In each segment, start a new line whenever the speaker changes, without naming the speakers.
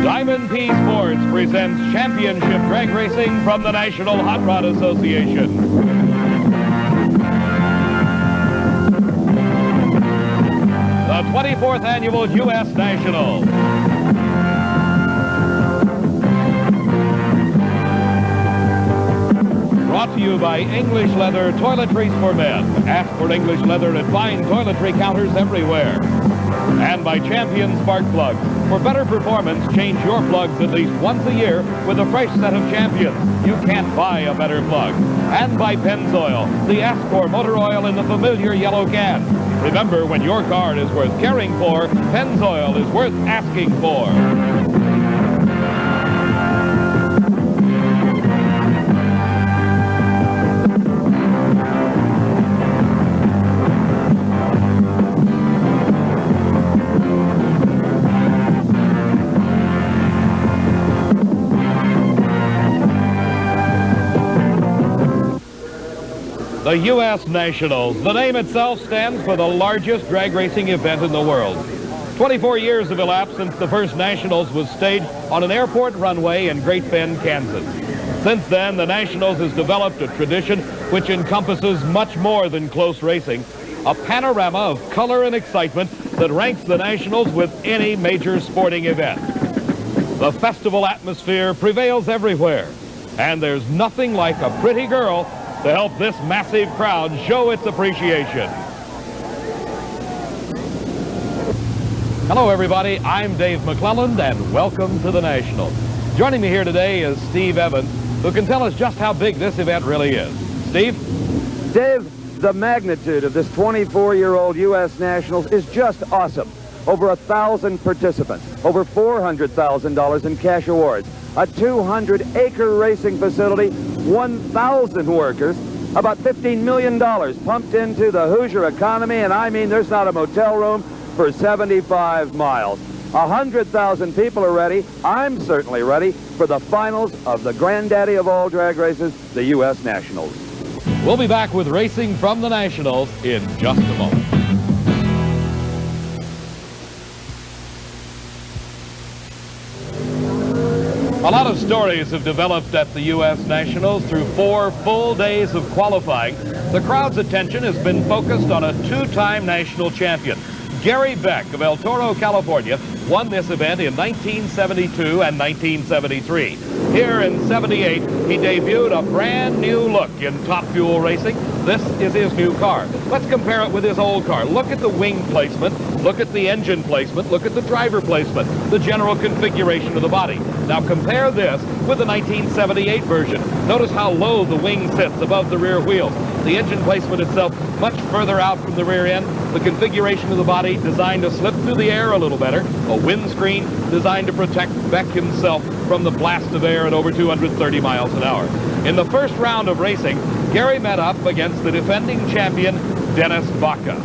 Diamond P Sports presents championship drag racing from the National Hot Rod Association. The 24th Annual US Nationals. Brought to you by English Leather Toiletries for Men. Ask for English Leather at fine toiletry counters everywhere. And by Champion Spark Plugs. For better performance, change your plugs at least once a year with a fresh set of Champions. You can't buy a better plug. And by Pennzoil, the Ascor motor oil in the familiar yellow can. Remember, when your car is worth caring for, Pennzoil is worth asking for. The U.S. Nationals. The name itself stands for the largest drag racing event in the world. 24 years have elapsed since the first Nationals was staged on an airport runway in Great Bend, Kansas. Since then, the Nationals has developed a tradition which encompasses much more than close racing, a panorama of color and excitement that ranks the Nationals with any major sporting event. The festival atmosphere prevails everywhere, and there's nothing like a pretty girl to help this massive crowd show its appreciation. Hello, everybody. I'm Dave McClelland, and welcome to the Nationals. Joining me here today is Steve Evans, who can tell us just how big this event really is. Steve?
Dave, the magnitude of this 24-year-old U.S. Nationals is just awesome. Over 1,000 participants, over $400,000 in cash awards, a 200-acre racing facility, 1,000 workers, about $15 million pumped into the Hoosier economy, and I mean there's not a motel room for 75 miles. 100,000 people are ready. I'm certainly ready for the finals of the granddaddy of all drag races, the U.S. Nationals.
We'll be back with racing from the Nationals in just a moment. A lot of stories have developed at the U.S. Nationals through 4 full days of qualifying. The crowd's attention has been focused on a 2-time national champion. Gary Beck of El Toro, California, won this event in 1972 and 1973. Here in '78, he debuted a brand new look in Top Fuel racing. This is his new car. Let's compare it with his old car. Look at the wing placement, look at the engine placement, look at the driver placement, the general configuration of the body. Now compare this with the 1978 version. Notice how low the wing sits above the rear wheels. The engine placement itself much further out from the rear end. The configuration of the body designed to slip through the air a little better. A windscreen designed to protect Beck himself from the blast of air at over 230 miles an hour. In the first round of racing, Gary met up against the defending champion, Dennis Baca.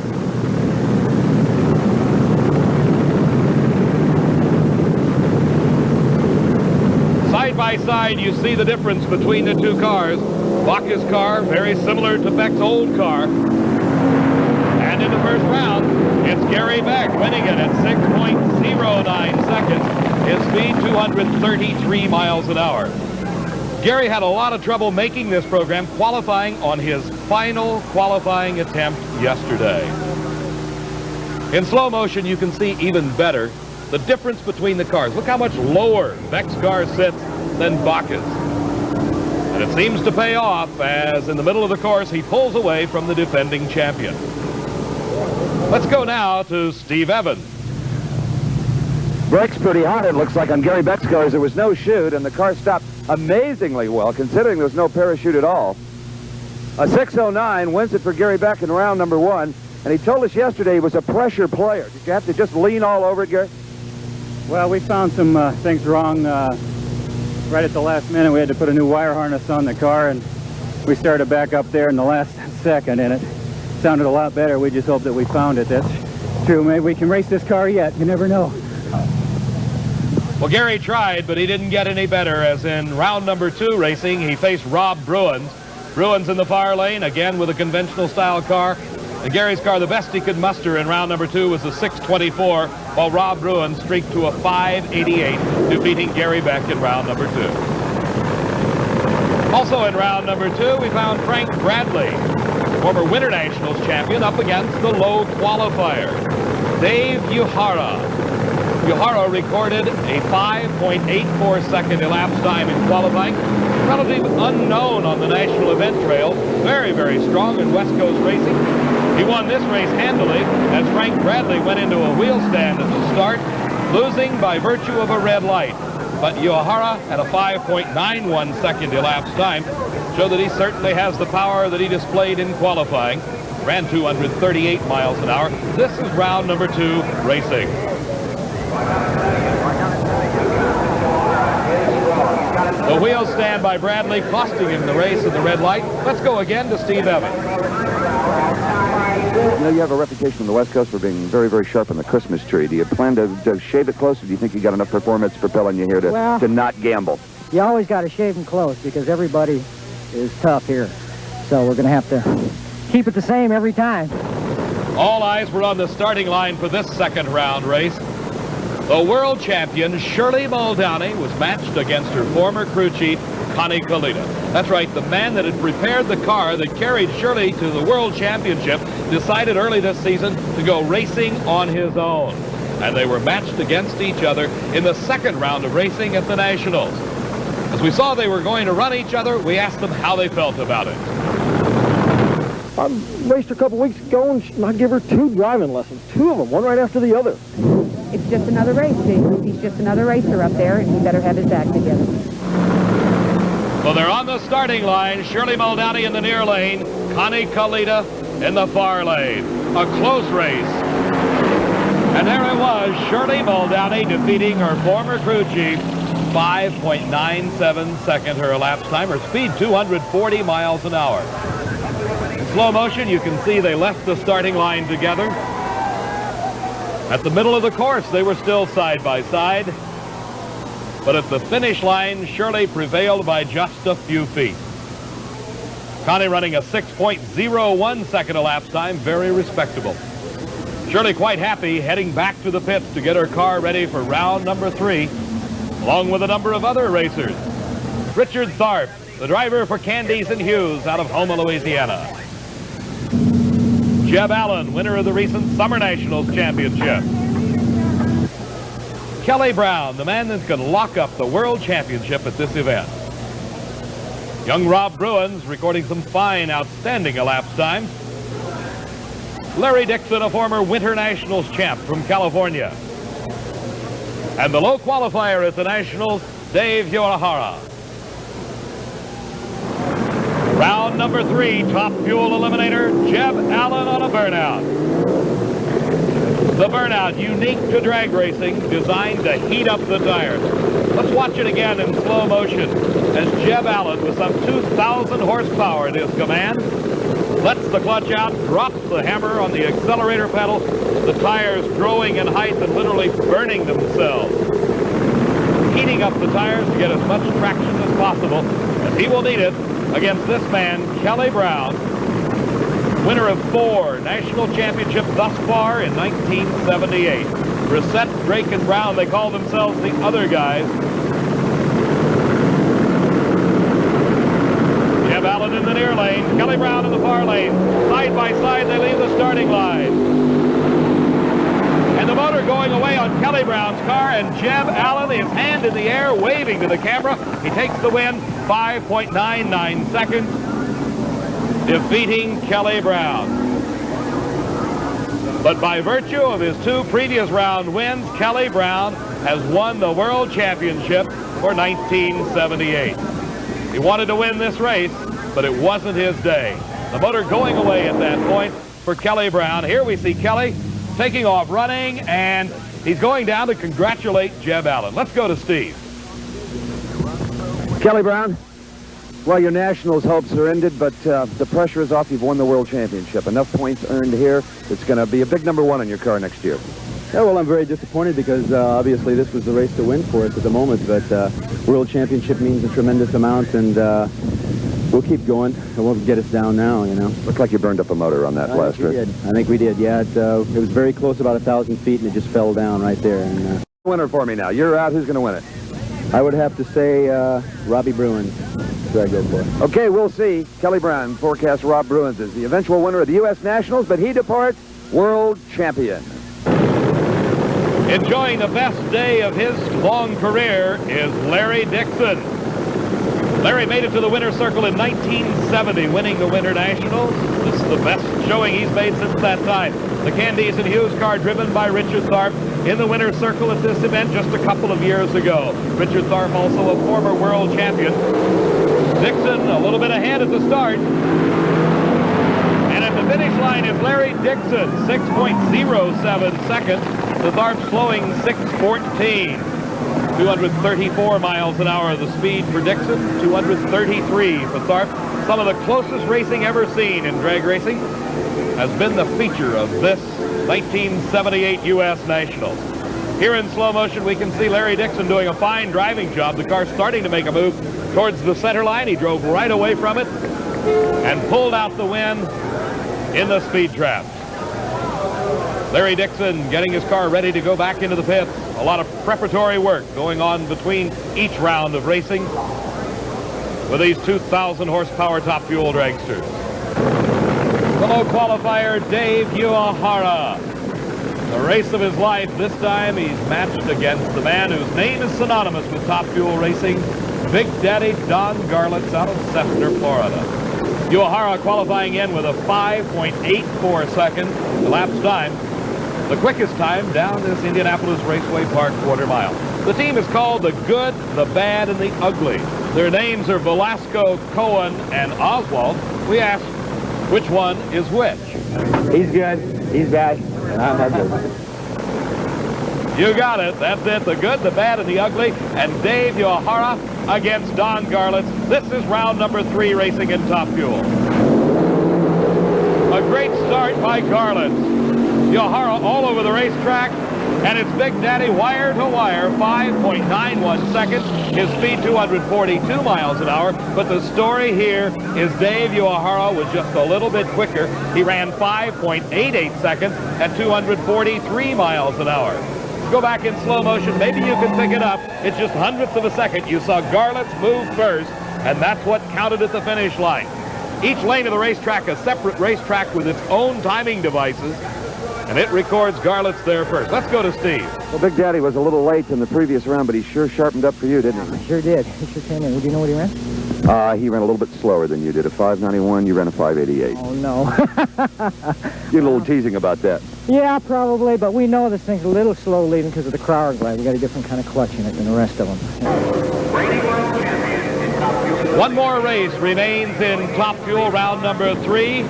Side by side, you see the difference between the two cars. Baca's car, very similar to Beck's old car. And in the first round, it's Gary Beck winning it at 6.09 seconds. His speed, 233 miles an hour. Gary had a lot of trouble making this program, qualifying on his final qualifying attempt yesterday. In slow motion, you can see even better the difference between the cars. Look how much lower Beck's car sits than Baca's. And it seems to pay off as in the middle of the course, he pulls away from the defending champion. Let's go now to Steve Evans.
Brake's pretty hot, it looks like, on Gary Beck's cars. There was no chute, and the car stopped amazingly well, considering there was no parachute at all. A 6.09 wins it for Gary Beck in round number 1, and he told us yesterday he was a pressure player. Did you have to just lean all over it, Gary?
Well, we found some things wrong right at the last minute. We had to put a new wire harness on the car, and we started back up there in the last second, and it sounded a lot better. We just hope that we found it. That's true. Maybe we can race this car yet. You never know.
Well, Gary tried, but he didn't get any better, as in round number 2 racing, he faced Rob Bruins. Bruins in the far lane, again with a conventional style car. And Gary's car, the best he could muster in round number 2 was a 6:24, while Rob Bruin streaked to a 5:88, defeating Gary Beck in round number 2. Also in round number 2, we found Frank Bradley, former Winter Nationals champion, up against the low qualifier, Dave Uhara. Uhara recorded a 5.84-second elapsed time in qualifying. Relative unknown on the national event trail. Very, very strong in West Coast racing. He won this race handily as Frank Bradley went into a wheel stand at the start, losing by virtue of a red light. But Uhara had a 5.91-second elapsed time, showed that he certainly has the power that he displayed in qualifying. Ran 238 miles an hour. This is round number 2 racing. The wheel stand by Bradley costing him the race in the red light. Let's go again to Steve Evans.
You know, you have a reputation on the West Coast for being very, very sharp on the Christmas tree. Do you plan to shave it close, or do you think you got enough performance propelling you here to not gamble?
You always got to shave them close because everybody is tough here. So we're going to have to keep it the same every time.
All eyes were on the starting line for this second round race. The world champion, Shirley Muldowney, was matched against her former crew chief, Connie Kalita. That's right, the man that had prepared the car that carried Shirley to the World Championship decided early this season to go racing on his own. And they were matched against each other in the second round of racing at the Nationals. As we saw they were going to run each other, we asked them how they felt about it.
I raced her a couple weeks ago and I give her 2 driving lessons, 2 of them, one right after the other.
It's just another race, Jason. He's just another racer up there, and he better have his act together.
Well, they're on the starting line. Shirley Muldowney in the near lane, Connie Kalita in the far lane. A close race. And there it was, Shirley Muldowney defeating her former crew chief, 5.97 second her elapsed time. Her speed 240 miles an hour. In slow motion, you can see they left the starting line together. At the middle of the course, they were still side by side. But at the finish line, Shirley prevailed by just a few feet. Connie running a 6.01 second elapsed time, very respectable. Shirley quite happy, heading back to the pits to get her car ready for round number 3, along with a number of other racers. Richard Tharp, the driver for Candies and Hughes out of Houma, Louisiana. Jeb Allen, winner of the recent Summer Nationals Championship. Kelly Brown, the man that's going to lock up the World Championship at this event. Young Rob Bruins recording some fine, outstanding elapsed times. Larry Dixon, a former Winter Nationals champ from California. And the low qualifier at the Nationals, Dave Uhara. Round number 3, top fuel eliminator, Jeb Allen on a burnout. The burnout, unique to drag racing, designed to heat up the tires. Let's watch it again in slow motion as Jeb Allen, with some 2,000 horsepower at his command, lets the clutch out, drops the hammer on the accelerator pedal, the tires growing in height and literally burning themselves. Heating up the tires to get as much traction as possible, as he will need it against this man, Kelly Brown, winner of 4 national championships thus far in 1978. Brissett, Drake, and Brown, they call themselves the other guys. Jeb Allen in the near lane, Kelly Brown in the far lane. Side by side, they leave the starting line. And the motor going away on Kelly Brown's car, and Jeb Allen, his hand in the air, waving to the camera. He takes the win, 5.99 seconds, defeating Kelly Brown. But by virtue of his 2 previous round wins, Kelly Brown has won the World Championship for 1978. He wanted to win this race, but it wasn't his day. The motor going away at that point for Kelly Brown. Here we see Kelly taking off running, and he's going down to congratulate Jeb Allen. Let's go to Steve.
Kelly Brown, well, your Nationals hopes are ended, but the pressure is off. You've won the World Championship. Enough points earned here. It's going to be a big number 1 on your car next year.
Yeah, well, I'm very disappointed because obviously this was the race to win for us at the moment, but World Championship means a tremendous amount, and we're
we'll keep going. It won't get us down now, you know.
Looks like you burned up a motor on that last trip.
I think we did, yeah. It was very close, about 1,000 feet, and it just fell down right there. And,
Winner for me now. You're out. Who's going to win it?
I would have to say Robbie Bruins. That's what I go for.
Okay, we'll see. Kelly Brown forecasts Rob Bruins as the eventual winner of the U.S. Nationals, but he departs world champion.
Enjoying the best day of his long career is Larry Dixon. Larry made it to the winner's circle in 1970, winning the Winter Nationals. This is the best showing he's made since that time. The Candies and Hughes car driven by Richard Tharp in the winner's circle at this event just a couple of years ago. Richard Tharp, also a former world champion. Dixon a little bit ahead at the start. And at the finish line is Larry Dixon, 6.07 seconds. The Tharp slowing 6:14. 234 miles an hour the speed for Dixon, 233 for Tharp. Some of the closest racing ever seen in drag racing has been the feature of this 1978 U.S. Nationals. Here in slow motion, we can see Larry Dixon doing a fine driving job. The car starting to make a move towards the center line. He drove right away from it and pulled out the win in the speed trap. Larry Dixon getting his car ready to go back into the pits. A lot of preparatory work going on between each round of racing with these 2,000 horsepower top fuel dragsters. Fellow qualifier Dave Uehara. The race of his life. This time he's matched against the man whose name is synonymous with top fuel racing, Big Daddy Don Garlits out of Sefner, Florida. Uehara qualifying in with a 5.84 second elapsed time. The quickest time down this Indianapolis Raceway Park quarter mile. The team is called the Good, the Bad, and the Ugly. Their names are Velasco, Cohen, and Oswald. We asked which one is which.
He's good, he's bad, and I'm ugly.
You got it. That's it. The Good, the Bad, and the Ugly. And Dave Uehara against Don Garlits. This is round number 3 racing in top fuel. A great start by Garlits. Uehara all over the racetrack, and it's Big Daddy wire to wire, 5.91 seconds. His speed 242 miles an hour, but the story here is Dave Uehara was just a little bit quicker. He ran 5.88 seconds at 243 miles an hour. Go back in slow motion, maybe you can pick it up. It's just hundredths of a second. You saw Garlits move first, and that's what counted at the finish line. Each lane of the racetrack, a separate racetrack with its own timing devices, and it records Garlits there first. Let's go to Steve.
Well, Big Daddy was a little late in the previous round, but he sure sharpened up for you, didn't he?
Sure did. He sure came in. Do you know what he ran?
He ran a little bit slower than you did. A 591, you ran a 588.
Oh, no.
You're a little teasing about that.
Yeah, probably, but we know this thing's a little slow leaving because of the Crower glide. We got a different kind of clutch in it than the rest of them.
One more race remains in top fuel, round number 3.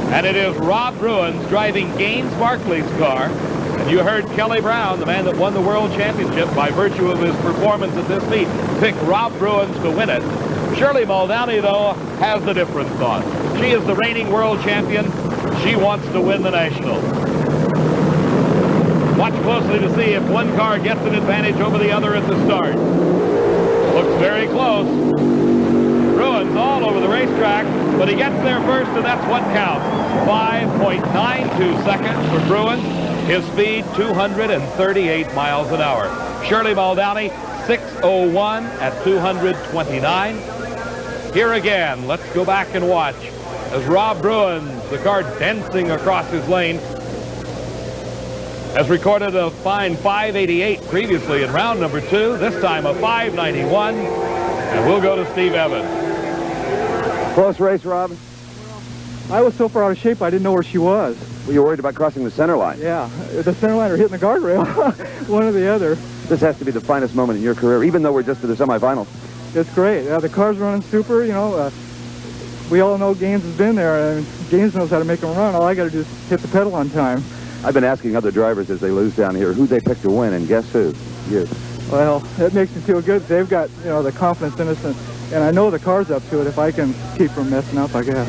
And it is Rob Bruins driving Gaines Barkley's car. And you heard Kelly Brown, the man that won the world championship by virtue of his performance at this meet, pick Rob Bruins to win it. Shirley Muldowney, though, has the different thought. She is the reigning world champion. She wants to win the Nationals. Watch closely to see if one car gets an advantage over the other at the start. Looks very close. Bruins all over the racetrack, but he gets there first, and that's what counts. 5.92 seconds for Bruins. His speed, 238 miles an hour. Shirley Muldowney, 6:01 at 229. Here again, let's go back and watch as Rob Bruins, the car dancing across his lane, has recorded a fine 588 previously in round number 2. This time a 591, and we'll go to Steve Evans.
Close race, Rob.
I was so far out of shape I didn't know where she was.
Were you worried about crossing the center line?
Yeah, the center line or hitting the guardrail, one or the other.
This has to be the finest moment in your career, even though we're just to the semifinals.
It's great. The car's running super, you know. We all know Gaines has been there, and Gaines knows how to make them run. All I got to do is hit the pedal on time.
I've been asking other drivers as they lose down here who they pick to win, and guess who? You.
Well, that makes me feel good. They've got, you know, the confidence in us, and I know the car's up to it if I can keep from messing up, I guess.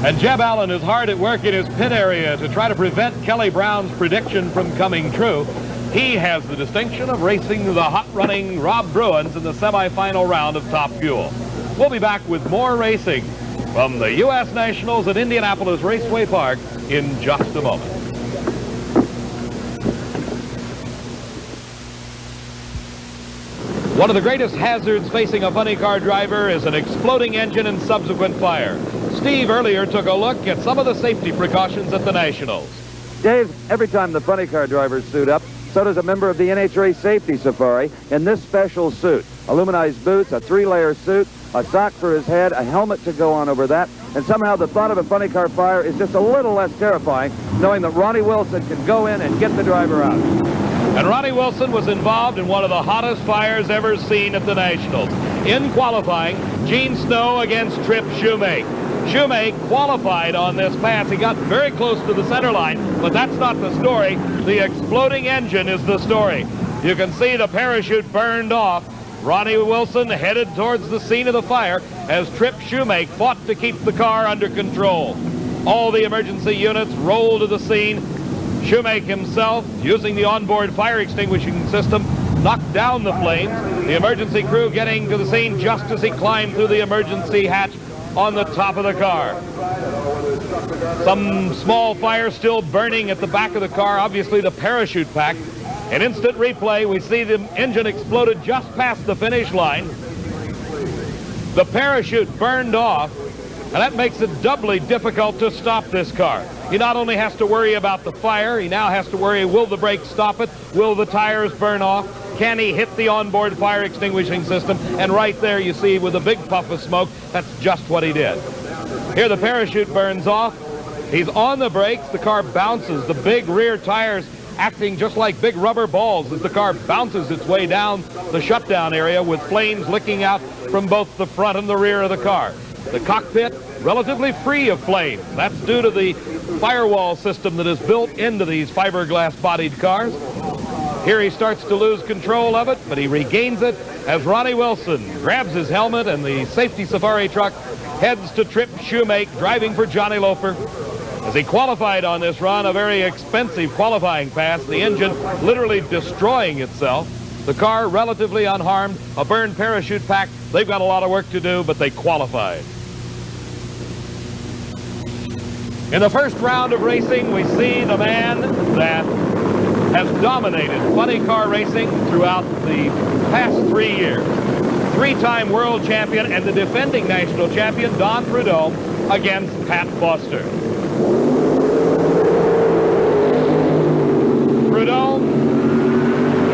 And Jeb Allen is hard at work in his pit area to try to prevent Kelly Brown's prediction from coming true. He has the distinction of racing the hot-running Rob Bruins in the semifinal round of Top Fuel. We'll be back with more racing from the U.S. Nationals at Indianapolis Raceway Park in just a moment. One of the greatest hazards facing a funny car driver is an exploding engine and subsequent fire. Steve earlier took a look at some of the safety precautions at the Nationals.
Dave, every time the funny car drivers suit up, so does a member of the NHRA Safety Safari in this special suit. Aluminized boots, a 3-layer suit, a sock for his head, a helmet to go on over that, and somehow the thought of a funny car fire is just a little less terrifying, knowing that Ronnie Wilson can go in and get the driver out.
And Ronnie Wilson was involved in one of the hottest fires ever seen at the Nationals. In qualifying, Gene Snow against Trip Shoemake. Shoemake qualified on this pass. He got very close to the center line, but that's not the story. The exploding engine is the story. You can see the parachute burned off. Ronnie Wilson headed towards the scene of the fire as Trip Shoemake fought to keep the car under control. All the emergency units rolled to the scene. Shoemake himself, using the onboard fire extinguishing system, knocked down the flames. The emergency crew getting to the scene just as he climbed through the emergency hatch on the top of the car. Some small fire still burning at the back of the car, obviously the parachute pack. In instant replay, we see the engine exploded just past the finish line. The parachute burned off, and that makes it doubly difficult to stop this car. He not only has to worry about the fire, he now has to worry, will the brakes stop it? Will the tires burn off? Can he hit the onboard fire extinguishing system? And right there you see with a big puff of smoke, that's just what he did. Here the parachute burns off. He's on the brakes, the car bounces, the big rear tires acting just like big rubber balls as the car bounces its way down the shutdown area with flames licking out from both the front and the rear of the car. The cockpit, relatively free of flame. That's due to the firewall system that is built into these fiberglass-bodied cars. Here he starts to lose control of it, but he regains it as Ronnie Wilson grabs his helmet and the safety safari truck heads to Trip Shoemake, driving for Johnny Loafer. As he qualified on this run, a very expensive qualifying pass, the engine literally destroying itself. The car relatively unharmed, a burned parachute pack. They've got a lot of work to do, but they qualified. In the first round of racing, we see the man that has dominated funny car racing throughout the past 3 years. 3-time world champion and the defending national champion, Don Prudhomme, against Pat Foster. Prudhomme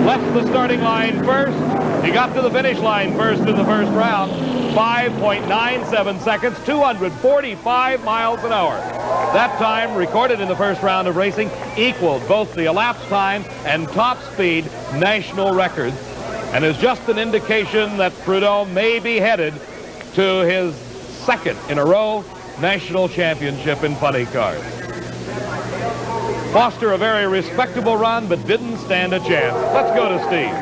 left the starting line first. He got to the finish line first in the first round. 5.97 seconds, 245 miles an hour. That time, recorded in the first round of racing, equaled both the elapsed time and top speed national records, and is just an indication that Prudhomme may be headed to his second in a row national championship in funny cars. Foster, a very respectable run, but didn't stand a chance. Let's go to Steve.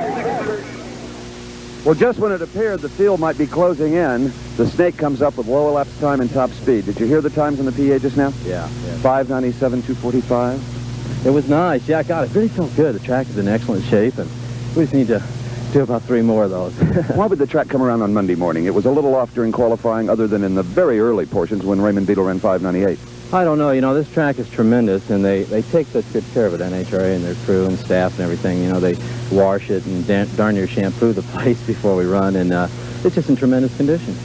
Well, just when it appeared the field might be closing in, the Snake comes up with low elapsed time and top speed. Did you hear the times on the PA just now?
Yeah.
5:97, 2:45.
It was nice. Yeah, God, it really felt good. The track is in excellent shape, and we just need to do about 3 more of those.
Why would the track come around on Monday morning? It was a little off during qualifying, other than in the very early portions when Raymond Beadle ran 5:98.
I don't know. You know, this track is tremendous, and they take such good care of it, NHRA and their crew and staff and everything. You know, they wash it and darn near shampoo the place before we run, and it's just in tremendous condition.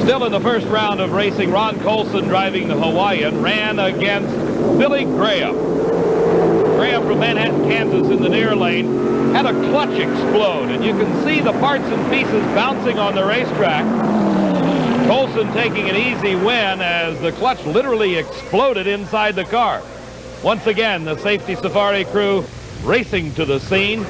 Still in the first round of racing, Ron Colson, driving the Hawaiian, ran against Billy Graham. Graham from Manhattan, Kansas, in the near lane, had a clutch explode, and you can see the parts and pieces bouncing on the racetrack. Colson taking an easy win as the clutch literally exploded inside the car. Once again, the safety safari crew racing to the scene.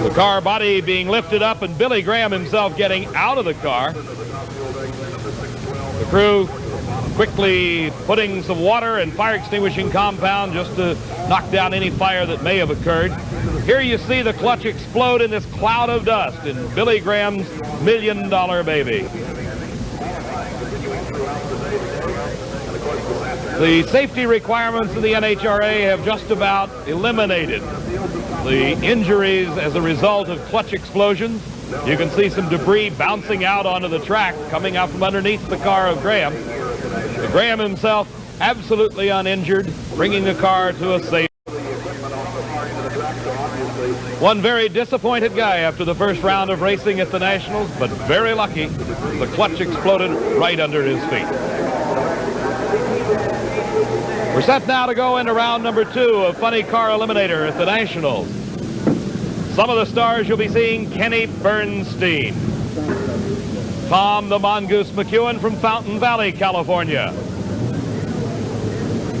The car body being lifted up and Billy Graham himself getting out of the car. The crew quickly putting some water and fire extinguishing compound just to knock down any fire that may have occurred. Here you see the clutch explode in this cloud of dust in Billy Graham's $1 million baby. The safety requirements of the NHRA have just about eliminated the injuries as a result of clutch explosions. You can see some debris bouncing out onto the track, coming out from underneath the car of Graham. But Graham himself absolutely uninjured, bringing the car to a safe. One very disappointed guy after the first round of racing at the Nationals, but very lucky. The clutch exploded right under his feet. We're set now to go into round number 2 of Funny Car Eliminator at the Nationals. Some of the stars you'll be seeing: Kenny Bernstein, Tom the Mongoose McEwen from Fountain Valley, California.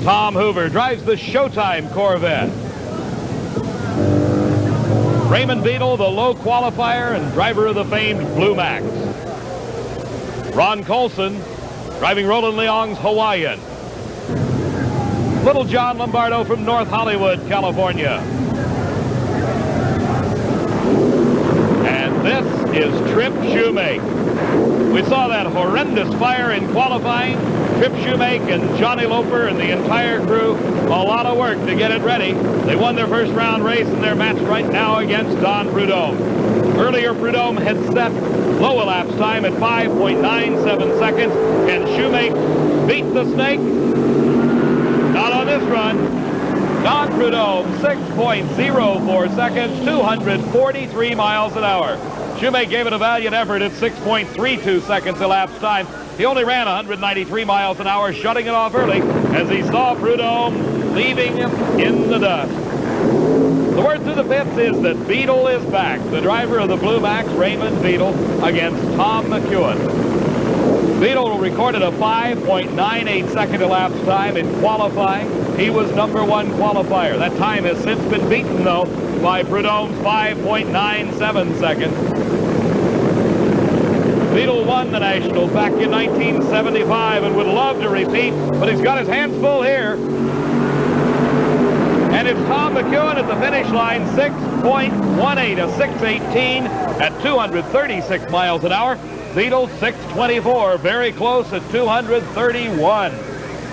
Tom Hoover drives the Showtime Corvette. Raymond Beadle, the low qualifier and driver of the famed Blue Max. Ron Colson driving Roland Leong's Hawaiian. Little John Lombardo from North Hollywood, California. And this is Trip Shoemake. We saw that horrendous fire in qualifying. Trip Shoemake and Johnny Loper and the entire crew, a lot of work to get it ready. They won their first round race in their match right now against Don Prudhomme. Earlier, Prudhomme had set low elapsed time at 5.97 seconds, and Shoemake beat the snake. Not on this run. Don Prudhomme, 6.04 seconds, 243 miles an hour. Shoemake gave it a valiant effort at 6.32 seconds elapsed time. He only ran 193 miles an hour, shutting it off early as he saw Prudhomme leaving him in the dust. The word through the pits is that Beadle is back. The driver of the Blue Max, Raymond Beadle, against Tom McEwen. Beadle recorded a 5.98 second elapsed time in qualifying. He was #1 qualifier. That time has since been beaten, though, by Prudhomme's 5.97 seconds. Beadle won the Nationals back in 1975 and would love to repeat, but he's got his hands full here. And it's Tom McEwen at the finish line, 6.18, a 6.18 at 236 miles an hour. Beadle 6.24, very close at 231.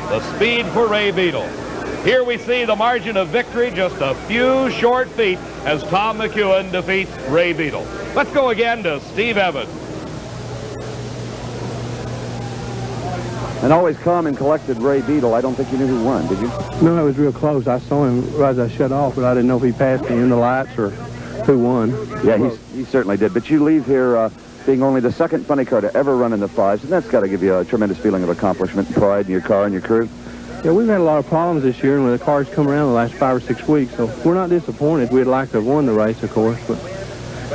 The speed for Ray Beadle. Here we see the margin of victory, just a few short feet as Tom McEwen defeats Ray Beadle. Let's go again to Steve Evans.
And always calm and collected Ray Beadle. I don't think you knew who won, did you?
No, it was real close. I saw him right as I shut off, but I didn't know if he passed me in the lights or who won.
Yeah, he certainly did. But you leave here being only the second funny car to ever run in the 5s, and that's got to give you a tremendous feeling of accomplishment and pride in your car and your crew.
Yeah, we've had a lot of problems this year, and when the cars come around the last 5 or 6 weeks, so we're not disappointed. We'd like to have won the race, of course, but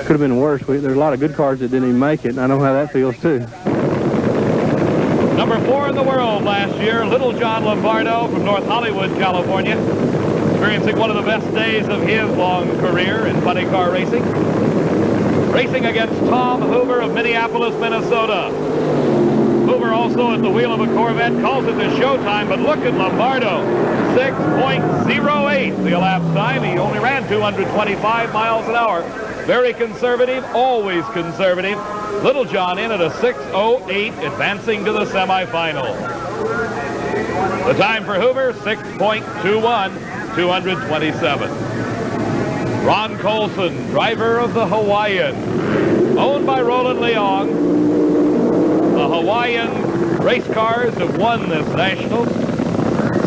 could have been worse. There's a lot of good cars that didn't even make it, and I know how that feels, too.
Number 4 in the world last year, Little John Lombardo from North Hollywood, California, experiencing one of the best days of his long career in funny car racing. Racing against Tom Hoover of Minneapolis, Minnesota. Hoover also at the wheel of a Corvette, calls it the Showtime, but look at Lombardo, 6.08 the elapsed time. He only ran 225 miles an hour. Very conservative, always conservative. Little John in at a 6.08, advancing to the semifinal. The time for Hoover, 6.21, 227. Ron Colson, driver of the Hawaiian, owned by Roland Leong. The Hawaiian race cars have won this Nationals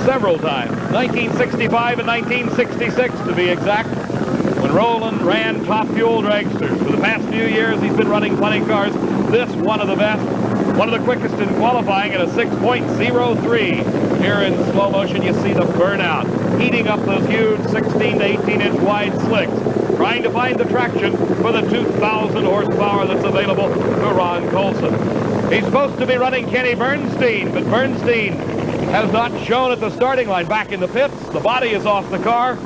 several times, 1965 and 1966 to be exact, when Roland ran top fuel dragsters. For the past few years, he's been running funny cars. This one of the best, one of the quickest in qualifying at a 6.03. Here in slow motion, you see the burnout, heating up those huge 16 to 18-inch wide slicks, trying to find the traction for the 2,000 horsepower that's available to Ron Colson. He's supposed to be running Kenny Bernstein, but Bernstein has not shown at the starting line. Back in the pits, the body is off the car.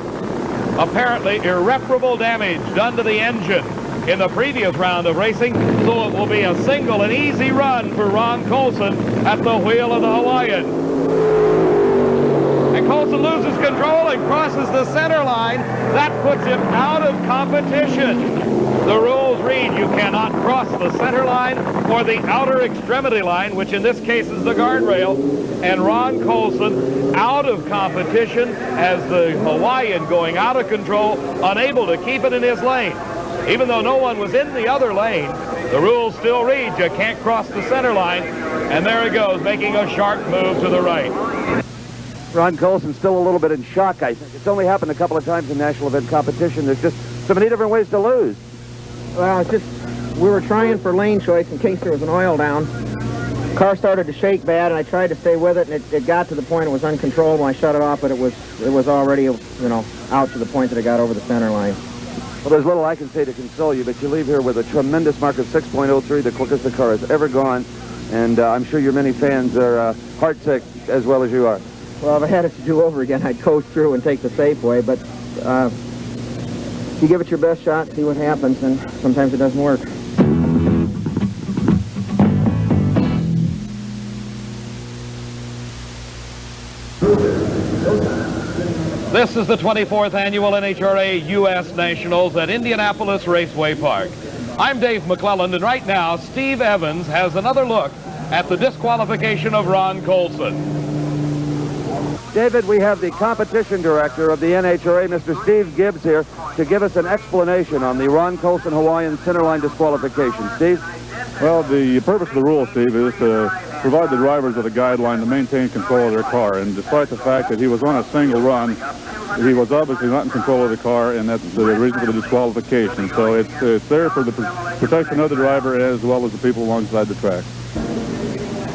Apparently irreparable damage done to the engine in the previous round of racing, so it will be a single and easy run for Ron Colson at the wheel of the Hawaiian. And Colson loses control and crosses the center line. That puts him out of competition. The rules read you cannot cross the center line or the outer extremity line, which in this case is the guardrail. And Ron Colson out of competition as the Hawaiian going out of control, unable to keep it in his lane. Even though no one was in the other lane, the rules still read you can't cross the center line. And there he goes, making a sharp move to the right.
Ron Colson's still a little bit in shock, I think. It's only happened a couple of times in national event competition. There's just so many different ways to lose.
Well, it's just, we were trying for lane choice in case there was an oil down. Car started to shake bad, and I tried to stay with it, and it got to the point it was uncontrollable. I shut it off, but it was already, you know, out to the point that it got over the center line.
Well, there's little I can say to console you, but you leave here with a tremendous mark of 6.03, the quickest the car has ever gone. And I'm sure your many fans are heartsick as well as you are.
Well, if I had it to do over again, I'd coast through and take the safe way, but you give it your best shot, see what happens, and sometimes it doesn't work.
This is the 24th annual NHRA US Nationals at Indianapolis Raceway Park. I'm Dave McClelland, and right now, Steve Evans has another look at the disqualification of Ron Colson.
David, we have the competition director of the NHRA, Mr. Steve Gibbs, here to give us an explanation on the Ron Colson Hawaiian centerline disqualification. Steve?
Well, the purpose of the rule, Steve, is to provide the drivers with a guideline to maintain control of their car. And despite the fact that he was on a single run, he was obviously not in control of the car, and that's the reason for the disqualification. So it's there for the protection of the driver as well as the people alongside the track.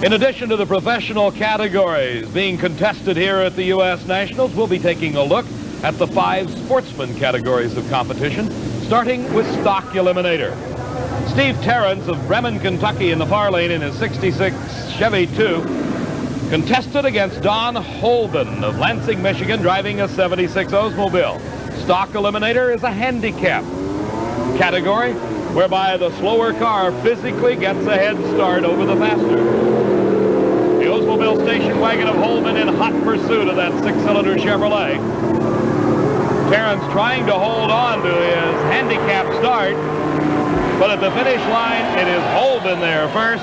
In addition to the professional categories being contested here at the U.S. Nationals, we'll be taking a look at the 5 sportsman categories of competition, starting with stock eliminator. Steve Terrence of Bremen, Kentucky in the far lane in his 66 Chevy 2 contested against Don Holden of Lansing, Michigan, driving a 76 Oldsmobile. Stock eliminator is a handicap category whereby the slower car physically gets a head start over the faster. The Oldsmobile station wagon of Holden in hot pursuit of that 6-cylinder Chevrolet. Terrence trying to hold on to his handicap start, but at the finish line, it is Holden there first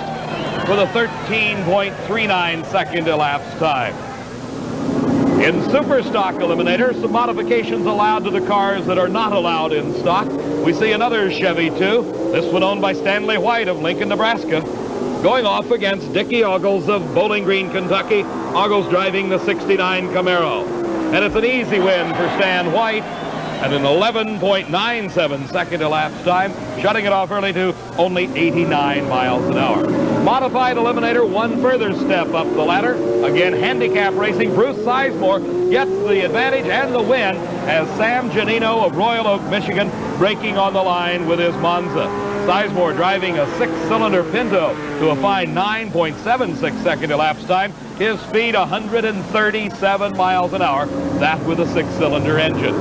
with a 13.39 second elapsed time. In Super Stock Eliminator, some modifications allowed to the cars that are not allowed in stock. We see another Chevy 2, this one owned by Stanley White of Lincoln, Nebraska, going off against Dickie Ogles of Bowling Green, Kentucky. Ogles driving the 69 Camaro. And it's an easy win for Stan White at an 11.97 second elapsed time, shutting it off early to only 89 miles an hour. Modified Eliminator, one further step up the ladder. Again, handicap racing. Bruce Sizemore gets the advantage and the win as Sam Giannino of Royal Oak, Michigan, breaking on the line with his Monza. Sizemore driving a 6-cylinder Pinto to a fine 9.76 second elapsed time. His speed 137 miles an hour, that with a 6-cylinder engine.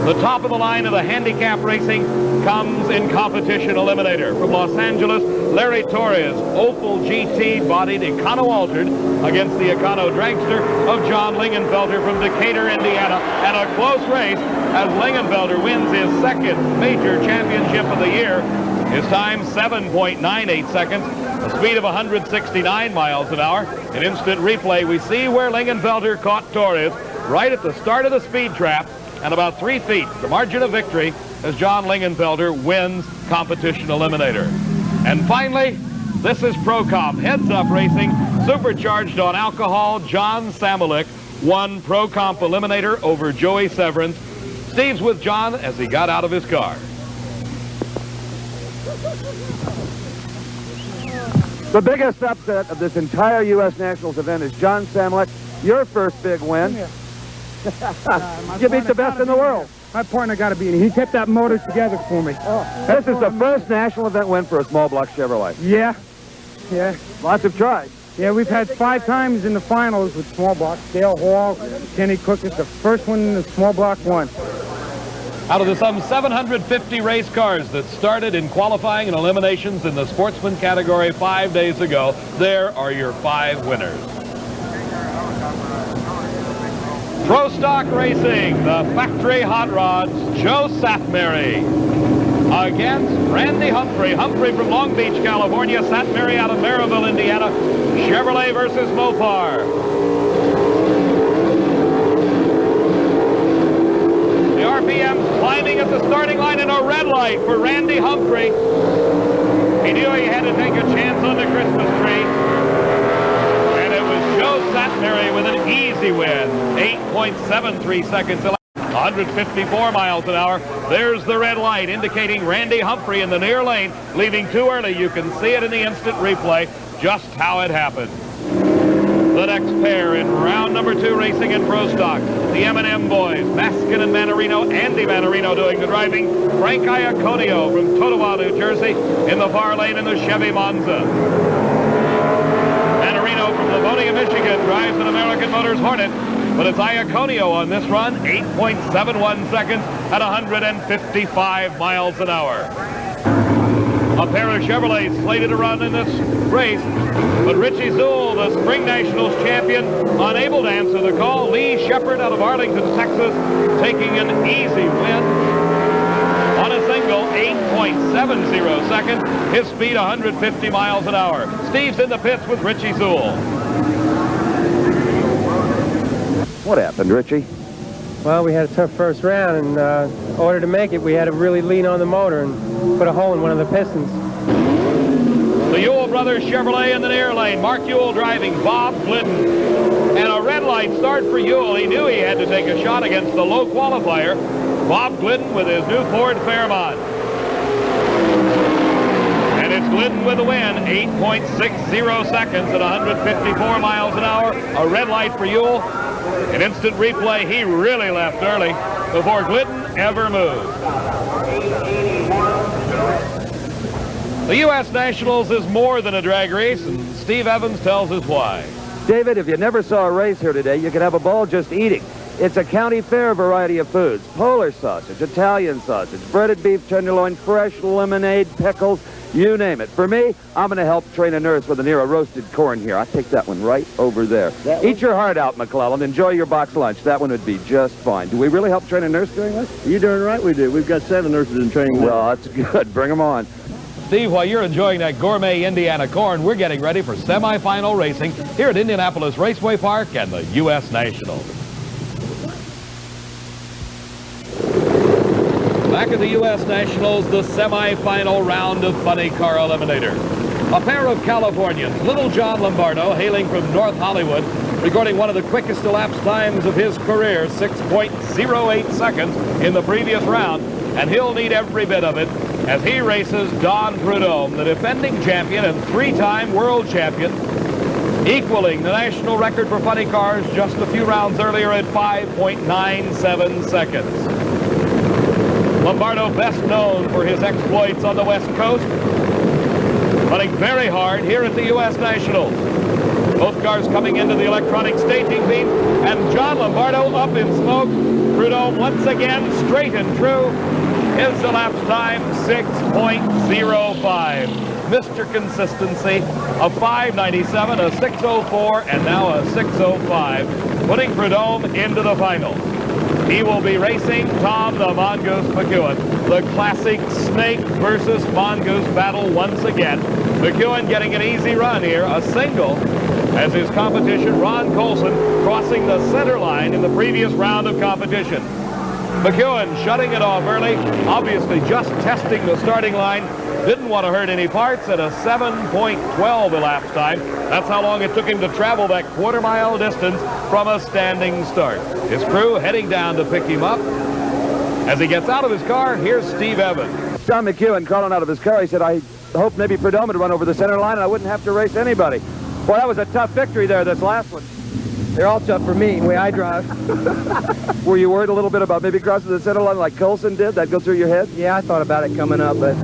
The top of the line of the handicap racing comes in competition eliminator. From Los Angeles, Larry Torres, Opel GT bodied Econo altered against the Econo dragster of John Lingenfelter from Decatur, Indiana, and a close race as Lingenfelter wins his second major championship of the year. His time 7.98 seconds, a speed of 169 miles an hour. In instant replay, we see where Lingenfelter caught Torres right at the start of the speed trap, and about 3 feet, the margin of victory, as John Lingenfelter wins competition eliminator. And finally, this is Pro Comp heads-up racing, supercharged on alcohol. John Samolik won Pro Comp eliminator over Joey Severance. Steve's with John as he got out of his car.
The biggest upset of this entire U.S. Nationals event is John Samolik, your first big win. You beat the best in the world.
My partner got to be in. He kept that motor together for me.
This is the first national event win for a small block Chevrolet.
Yeah.
Lots of tries.
Yeah, we've had 5 times in the finals with small blocks. Dale Hall, Kenny Cook is the first one in the small block one.
Out of the some 750 race cars that started in qualifying and eliminations in the sportsman category 5 days ago, there are your 5 winners. Pro Stock Racing, the factory hot rods, Joe Satmary against Randy Humphrey. Humphrey from Long Beach, California, Satmary out of Maryville, Indiana. Chevrolet versus Mopar. The RPMs climbing at the starting line, and a red light for Randy Humphrey. He knew he had to take a chance on the Christmas tree. And it was Joe Satmary with an easy win. 8.73 seconds. 154 miles an hour. There's the red light indicating Randy Humphrey in the near lane, leaving too early. You can see it in the instant replay just how it happened. The next pair in round number 2 racing in Pro Stock. The M&M boys, Baskin and Manarino. Andy Manarino doing the driving. Frank Iaconio from Totowa, New Jersey in the far lane in the Chevy Monza. Manarino from Livonia, Michigan drives an American Motors Hornet. But it's Iaconio on this run, 8.71 seconds at 155 miles an hour. A pair of Chevrolets slated to run in this race, but Richie Zool, the Spring Nationals champion, unable to answer the call. Lee Shepard out of Arlington, Texas, taking an easy win on a single, 8.70 seconds. His speed, 150 miles an hour. Steve's in the pits with Richie Zool.
What happened, Richie?
Well, we had a tough first round, and in order to make it, we had to really lean on the motor and put a hole in one of the pistons.
The Ewell brothers Chevrolet in the near lane. Mark Ewell driving, Bob Glidden. And a red light start for Ewell. He knew he had to take a shot against the low qualifier. Bob Glidden with his new Ford Fairmont. And it's Glidden with the win, 8.60 seconds at 154 miles an hour. A red light for Ewell. An instant replay, he really left early before Glidden ever moved. The U.S. Nationals is more than a drag race, and Steve Evans tells us why.
David, if you never saw a race here today, you could have a ball just eating. It's a county fair variety of foods. Polar sausage, Italian sausage, breaded beef tenderloin, fresh lemonade, pickles, you name it. For me, I'm going to help train a nurse with an ear of roasted corn here. I'll take that one right over there. Eat your heart out, McClellan. Enjoy your box lunch. That one would be just fine. Do we really help train a nurse doing this?
You're darn right we do. We've got 7 nurses in training.
Well, that's good. Bring them on.
Steve, while you're enjoying that gourmet Indiana corn, we're getting ready for semifinal racing here at Indianapolis Raceway Park and the U.S. Nationals. Back at the U.S. Nationals, the semifinal round of funny car eliminator. A pair of Californians, Little John Lombardo, hailing from North Hollywood, recording one of the quickest elapsed times of his career, 6.08 seconds in the previous round, and he'll need every bit of it as he races Don Prudhomme, the defending champion and 3-time world champion, equaling the national record for funny cars just a few rounds earlier at 5.97 seconds. Lombardo best known for his exploits on the West Coast, running very hard here at the U.S. Nationals. Both cars coming into the electronic staging beam, and John Lombardo up in smoke. Prudhomme once again straight and true. His elapsed time, 6.05. Mr. Consistency, a 597, a 604, and now a 605, putting Prudhomme into the final. He will be racing Tom the Mongoose McEwen. The classic snake versus mongoose battle once again. McEwen getting an easy run here, a single, as his competition, Ron Colson, crossing the center line in the previous round of competition. McEwen shutting it off early, obviously just testing the starting line. Didn't want to hurt any parts at a 7.12 elapsed time. That's how long it took him to travel that quarter-mile distance from a standing start. His crew heading down to pick him up. As he gets out of his car, here's Steve Evans.
John McEwen crawling out of his car. He said, I hope maybe Prudhomme would run over the center line and I wouldn't have to race anybody. Boy, that was a tough victory there, this last one.
They're all tough for me, the way I drive.
Were you worried a little bit about maybe crossing the center line like Colson did? That go through your head?
Yeah, I thought about it coming up, but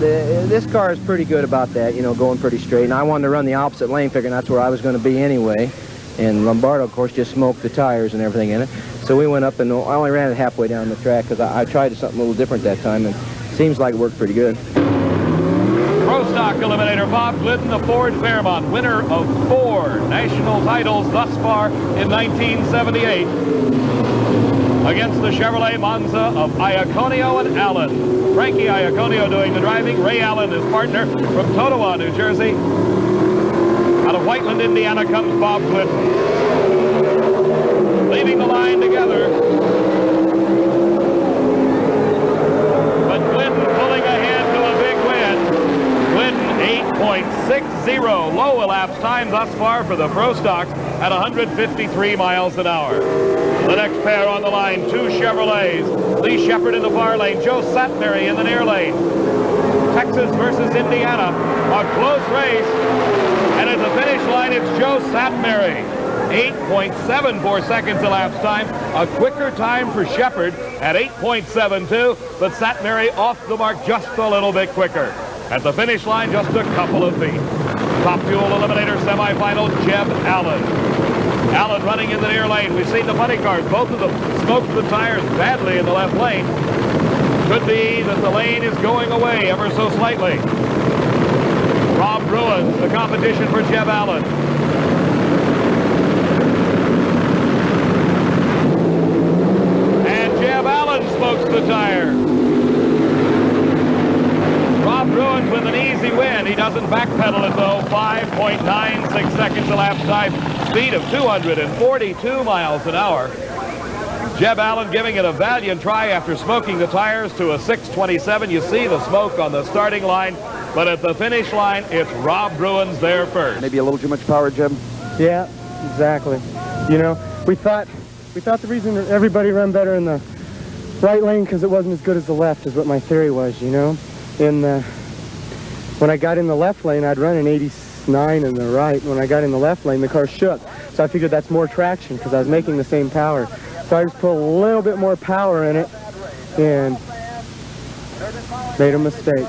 this car is pretty good about that, you know, going pretty straight. And I wanted to run the opposite lane, figuring that's where I was going to be anyway. And Lombardo, of course, just smoked the tires and everything in it. So we went up, and I only ran it halfway down the track because I tried something a little different that time, and it seems like it worked pretty good.
Pro Stock eliminator Bob Glidden, the Ford Fairmont, winner of 4 national titles thus far in 1978, against the Chevrolet Monza of Iaconio and Allen. Frankie Iaconio doing the driving, Ray Allen, his partner, from Totowa, New Jersey. Out of Whiteland, Indiana, comes Bob Glidden. Leaving the line together low elapsed time thus far for the Pro Stocks at 153 miles an hour. The next pair on the line, two Chevrolets. Lee Shepard in the far lane, Joe Satmary in the near lane. Texas versus Indiana, a close race. And at the finish line, it's Joe Satmary. 8.74 seconds elapsed time, a quicker time for Shepard at 8.72, but Satmary off the mark just a little bit quicker. At the finish line, just a couple of feet. Top Fuel Eliminator semifinal, Jeb Allen. Allen running in the near lane. We've seen the funny cars. Both of them smoked the tires badly in the left lane. Could be that the lane is going away ever so slightly. Rob Bruins, the competition for Jeb Allen. And Jeb Allen smokes the tire. Rob Bruins with an easy win. He doesn't backpedal it though. 5.96 seconds elapsed time. Speed of 242 miles an hour. Jeb Allen giving it a valiant try after smoking the tires to a 6.27. You see the smoke on the starting line, but at the finish line, it's Rob Bruins there first.
Maybe a little too much power, Jeb?
Yeah, exactly. You know, we thought the reason that everybody ran better in the right lane because it wasn't as good as the left is what my theory was, you know. When I got in the left lane, I'd run an 89 in the right. When I got in the left lane, the car shook. So I figured that's more traction because I was making the same power. So I just put a little bit more power in it and made a mistake.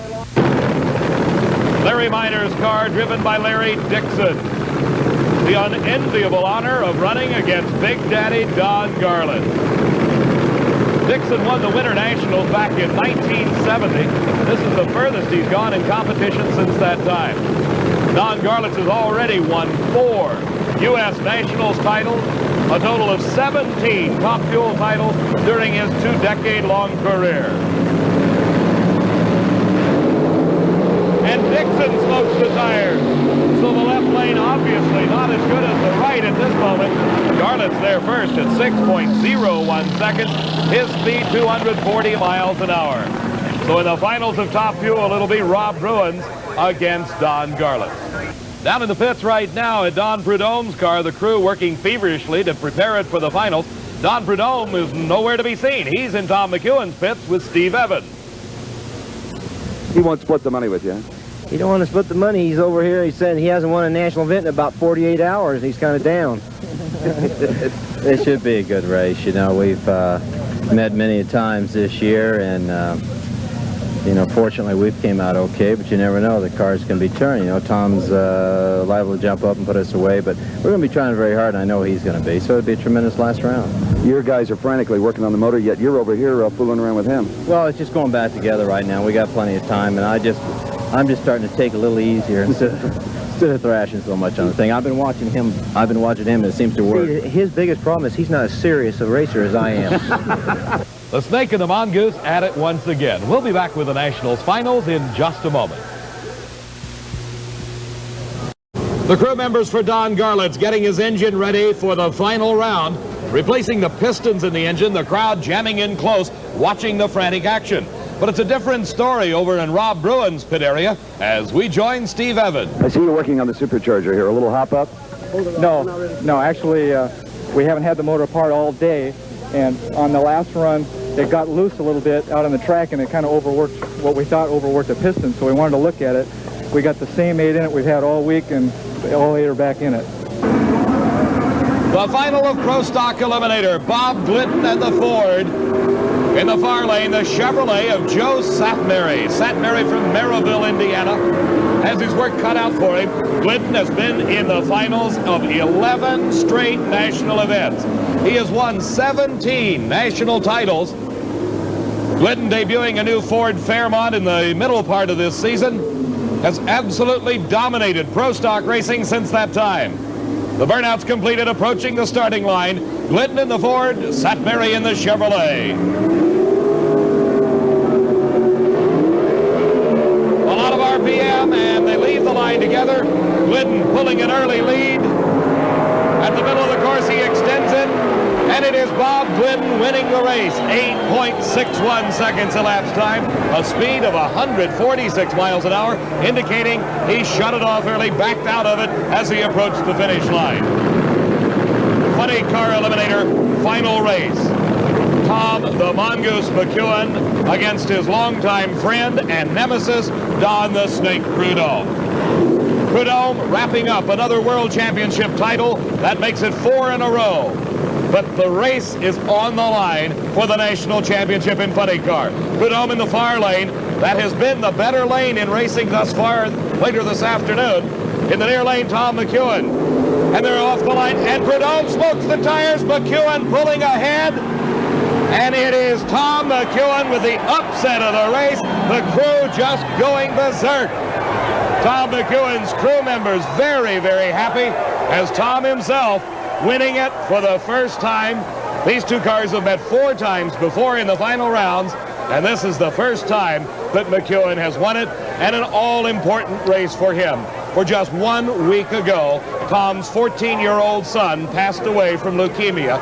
Larry Minor's car driven by Larry Dixon. The unenviable honor of running against Big Daddy Don Garland. Dixon won the Winter Nationals back in 1970. This is the furthest he's gone in competition since that time. Don Garland has already won 4 U.S. Nationals titles, a total of 17 Top Fuel titles during his 2-decade-long career. And Dixon smokes the tires. So the left lane obviously not as good as the right at this moment. Garland's there first at 6.01 seconds. His speed 240 miles an hour. So in the finals of Top Fuel, it'll be Rob Bruins against Don Garland. Down in the pits right now at Don Prudhomme's car, the crew working feverishly to prepare it for the finals. Don Prudhomme is nowhere to be seen. He's in Tom McEwen's pits with Steve Evans.
He won't split the money with you.
He don't want to split the money. He's over here. He said he hasn't won a national event in about 48 hours. He's kind of down.
It should be a good race. You know, we've met many times this year, and you know, fortunately we've came out okay, but you never know. The cars can be turned. You know, Tom's liable to jump up and put us away, but we're going to be trying very hard, and I know he's going to be. So it'll be a tremendous last round.
Your guys are frantically working on the motor, yet you're over here fooling around with him.
Well, it's just going back together right now. We got plenty of time, and I'm just starting to take a little easier instead of thrashing so much on the thing. I've been watching him, and it seems to work.
See, his biggest problem is he's not as serious a racer as I am.
The Snake and the Mongoose at it once again. We'll be back with the Nationals finals in just a moment. The crew members for Don Garland's getting his engine ready for the final round. Replacing the pistons in the engine, the crowd jamming in close, watching the frantic action. But it's a different story over in Rob Bruins' pit area as we join Steve Evans.
I see you're working on the supercharger here. A little hop up?
No, actually, we haven't had the motor apart all day. And on the last run, it got loose a little bit out on the track, and it kind of overworked what we thought overworked the piston. So we wanted to look at it. We got the same 8 in it we've had all week, and all 8 are back in it.
The final of Pro Stock Eliminator, Bob Glidden and the Ford. In the far lane, the Chevrolet of Joe Satmary. Satmary from Maryville, Indiana, has his work cut out for him. Glidden has been in the finals of 11 straight national events. He has won 17 national titles. Glidden, debuting a new Ford Fairmont in the middle part of this season, has absolutely dominated Pro Stock racing since that time. The burnout's completed, approaching the starting line. Glidden in the Ford, Satmary in the Chevrolet. A lot of RPM, and they leave the line together. Glidden pulling an early lead. At the middle of the course, he extends it, And it is Bob Glidden winning the race. 8.61 seconds elapsed time, a speed of 146 miles an hour, indicating he shut it off early, backed out of it as he approached the finish line. Funny car eliminator, final race. Tom the Mongoose McEwen against his longtime friend and nemesis, Don the Snake Prudhomme. Prudhomme wrapping up another world championship title. That makes it 4 in a row. But the race is on the line for the national championship in funny car. Prudhomme in the far lane. That has been the better lane in racing thus far. Later this afternoon, in the near lane, Tom McEwen. And they're off the line, and Prudhomme smokes the tires. McEwen pulling ahead. And it is Tom McEwen with the upset of the race. The crew just going berserk. Tom McEwen's crew members very, very happy as Tom himself winning it for the first time. These two cars have met 4 times before in the final rounds, and this is the first time that McEwen has won it, and an all-important race for him. For just 1 week ago, Tom's 14-year-old son passed away from leukemia.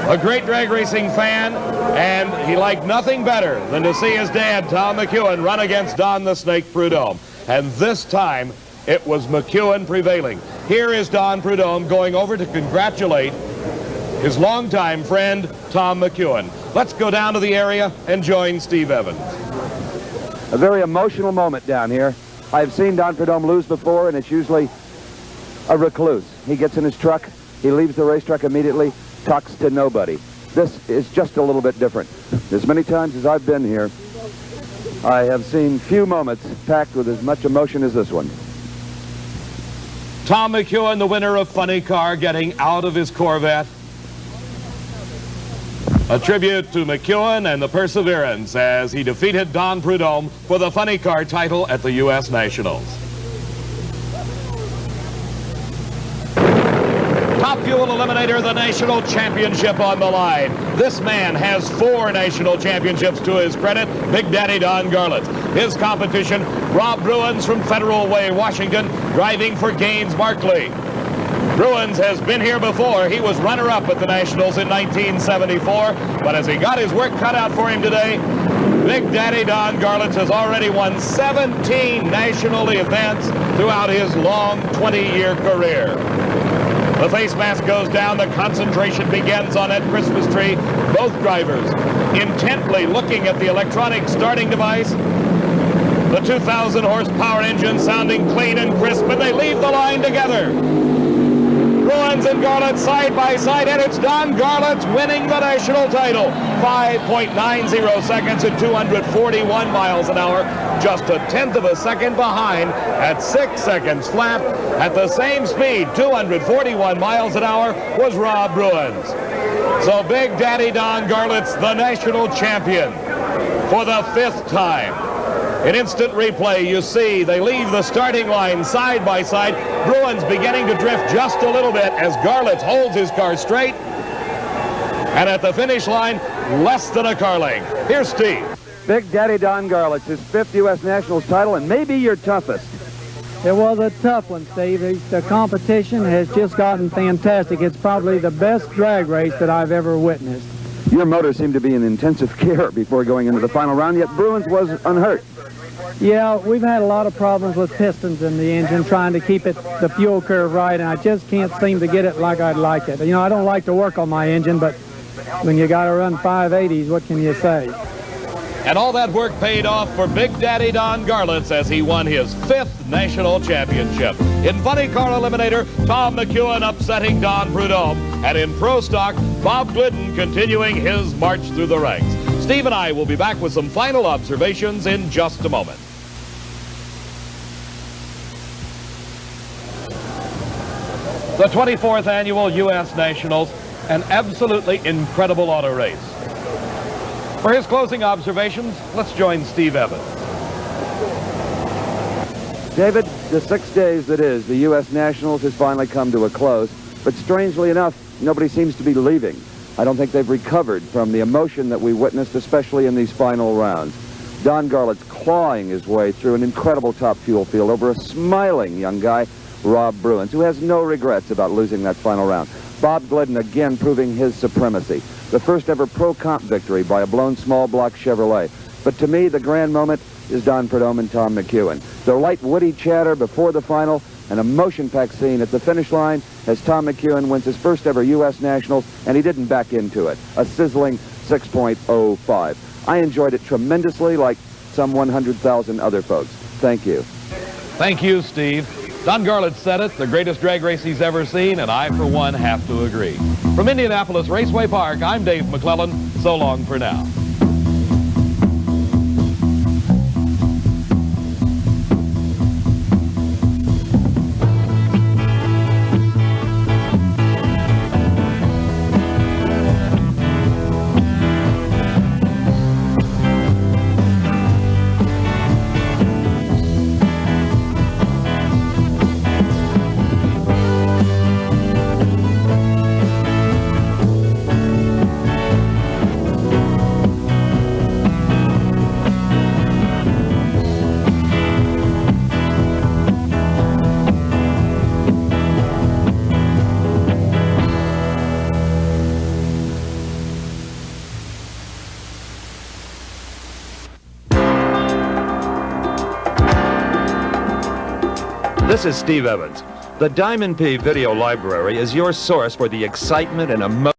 A great drag racing fan, and he liked nothing better than to see his dad, Tom McEwen, run against Don the Snake Prudhomme. And this time, it was McEwen prevailing. Here is Don Prudhomme going over to congratulate his longtime friend, Tom McEwen. Let's go down to the area and join Steve Evans.
A very emotional moment down here. I've seen Don Prudhomme lose before, and it's usually a recluse. He gets in his truck, he leaves the racetrack immediately, talks to nobody. This is just a little bit different. As many times as I've been here, I have seen few moments packed with as much emotion as this one.
Tom McEwen, the winner of Funny Car, getting out of his Corvette. A tribute to McEwen and the Perseverance as he defeated Don Prudhomme for the Funny Car title at the U.S. Nationals. Top Fuel Eliminator, the national championship on the line. This man has 4 national championships to his credit, Big Daddy Don Garlits. His competition, Rob Bruins from Federal Way, Washington, driving for Gaines Markley. Bruins has been here before. He was runner-up at the Nationals in 1974, but as he got his work cut out for him today, Big Daddy Don Garlits has already won 17 national events throughout his long 20-year career. The face mask goes down, the concentration begins on that Christmas tree. Both drivers intently looking at the electronic starting device. The 2,000 horsepower engine sounding clean and crisp, and they leave the line together. Bruins and Garlits side by side, and it's Don Garlits winning the national title. 5.90 seconds at 241 miles an hour, just a tenth of a second behind at 6 seconds flat. At the same speed, 241 miles an hour, was Rob Bruins. So Big Daddy Don Garlits, the national champion for the 5th time. In instant replay, you see they leave the starting line side by side. Bruins beginning to drift just a little bit as Garlits holds his car straight. And at the finish line, less than a car length. Here's Steve.
Big Daddy Don Garlits, his 5th U.S. Nationals title, and maybe your toughest.
It was a tough one, Steve. The competition has just gotten fantastic. It's probably the best drag race that I've ever witnessed.
Your motor seemed to be in intensive care before going into the final round, yet Bruins was unhurt.
Yeah, we've had a lot of problems with pistons in the engine, trying to keep it the fuel curve right, and I just can't seem to get it like I'd like it. You know, I don't like to work on my engine, but when you got to run 580s, what can you say?
And all that work paid off for Big Daddy Don Garlits as he won his 5th national championship. In Funny Car Eliminator, Tom McEwen upsetting Don Prudhomme. And in Pro Stock, Bob Glidden continuing his march through the ranks. Steve and I will be back with some final observations in just a moment. The 24th Annual U.S. Nationals, an absolutely incredible auto race. For his closing observations, let's join Steve Evans.
David, the 6 days that is, the U.S. Nationals has finally come to a close, but strangely enough, nobody seems to be leaving. I don't think they've recovered from the emotion that we witnessed, especially in these final rounds. Don Garlits clawing his way through an incredible top fuel field over a smiling young guy, Rob Bruins, who has no regrets about losing that final round. Bob Glidden again proving his supremacy. The first ever pro-comp victory by a blown small block Chevrolet. But to me, the grand moment is Don Prudhomme and Tom McEwen. Their light, woody chatter before the final, and a motion-packed scene at the finish line as Tom McEwen wins his first ever U.S. Nationals, and he didn't back into it. A sizzling 6.05. I enjoyed it tremendously, like some 100,000 other folks. Thank you.
Thank you, Steve. Don Garlett said it, the greatest drag race he's ever seen, and I, for one, have to agree. From Indianapolis Raceway Park, I'm Dave McClellan. So long for now.
This is Steve Evans. The Diamond P Video Library is your source for the excitement and emotion